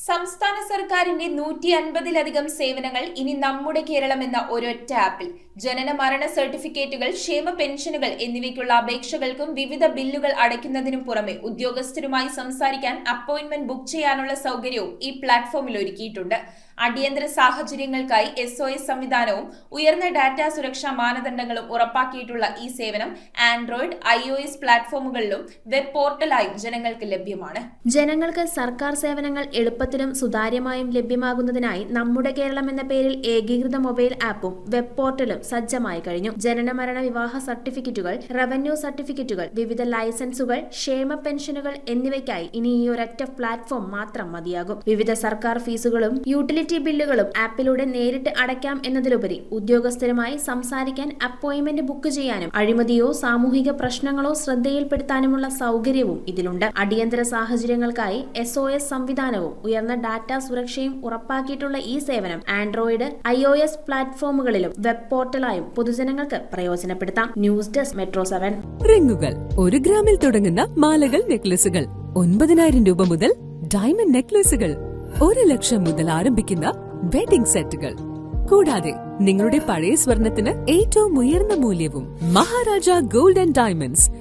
സംസ്ഥാന സർക്കാരിന്റെ 150-ലധികം സേവനങ്ങൾ ഇനി നമ്മുടെ കേരളം എന്ന ഒരൊറ്റ ആപ്പിൽ. ജനന മരണ സർട്ടിഫിക്കറ്റുകൾ, ക്ഷേമ പെൻഷനുകൾ എന്നിവയ്ക്കുള്ള അപേക്ഷകൾക്കും വിവിധ ബില്ലുകൾ അടയ്ക്കുന്നതിനും പുറമെ ഉദ്യോഗസ്ഥരുമായി സംസാരിക്കാൻ അപ്പോയിന്റ്മെന്റ് ബുക്ക് ചെയ്യാനുള്ള സൗകര്യവും ഈ പ്ലാറ്റ്ഫോമിൽ ഒരുക്കിയിട്ടുണ്ട്. അടിയന്തര സാഹചര്യങ്ങൾക്കായി SOS സംവിധാനവും ഉയർന്ന ഡാറ്റാ സുരക്ഷാ മാനദണ്ഡങ്ങളും ഉറപ്പാക്കിയിട്ടുള്ള ഈ സേവനം ആൻഡ്രോയിഡ്, iOS പ്ലാറ്റ്ഫോമുകളിലും വെബ് പോർട്ടലായും ജനങ്ങൾക്ക് ലഭ്യമാണ്. ജനങ്ങൾക്ക് സർക്കാർ സേവനങ്ങൾ എളുപ്പത്തിലും സുതാര്യമായും ലഭ്യമാകുന്നതിനായി നമ്മുടെ കേരളം എന്ന പേരിൽ ഏകീകൃത മൊബൈൽ ആപ്പും വെബ് പോർട്ടലും സജ്ജമായി കഴിഞ്ഞു. ജനന മരണ വിവാഹ സർട്ടിഫിക്കറ്റുകൾ, റവന്യൂ സർട്ടിഫിക്കറ്റുകൾ, വിവിധ ലൈസൻസുകൾ, ക്ഷേമ പെൻഷനുകൾ എന്നിവയ്ക്കായി ഇനി ഈ ഒരൊറ്റ പ്ലാറ്റ്ഫോം മാത്രം മതിയാകും. വിവിധ സർക്കാർ ഫീസുകളും യൂട്ടിലിറ്റി ബില്ലുകളും ആപ്പിലൂടെ നേരിട്ട് അടയ്ക്കാം എന്നതിലുപരി ഉദ്യോഗസ്ഥരുമായി സംസാരിക്കാൻ അപ്പോയിന്റ്മെന്റ് ബുക്ക് ചെയ്യാനും അഴിമതിയോ സാമൂഹിക പ്രശ്നങ്ങളോ ശ്രദ്ധയിൽപ്പെടുത്താനുമുള്ള സൗകര്യവും ഇതിലുണ്ട്. അടിയന്തര സാഹചര്യങ്ങൾക്കായി SOS സംവിധാനവും ഉയർന്ന ഡാറ്റാ സുരക്ഷയും ഉറപ്പാക്കിയിട്ടുള്ള ഈ സേവനം ആൻഡ്രോയിഡ്, iOS പ്ലാറ്റ്ഫോമുകളിലും വെബ് പോർട്ടലായും പൊതുജനങ്ങൾക്ക് പ്രയോജനപ്പെടുത്താം. News desk metro 7. റിങ്ങുകൾ 1 ഗ്രാമിൽ തുടങ്ങുന്ന മാലകൾ, നെക്ലസുകൾ 9,000 രൂപ മുതൽ ഡയമണ്ട് നെക്ലസുകൾ 1 ലക്ഷം മുതൽ ആരംഭിക്കുന്ന വെഡിംഗ് സെറ്റുകൾ. കൂടാതെ നിങ്ങളുടെ പഴയ സ്വർണത്തിന് ഏറ്റവും ഉയർന്ന മൂല്യവും. Maharaja gold and diamonds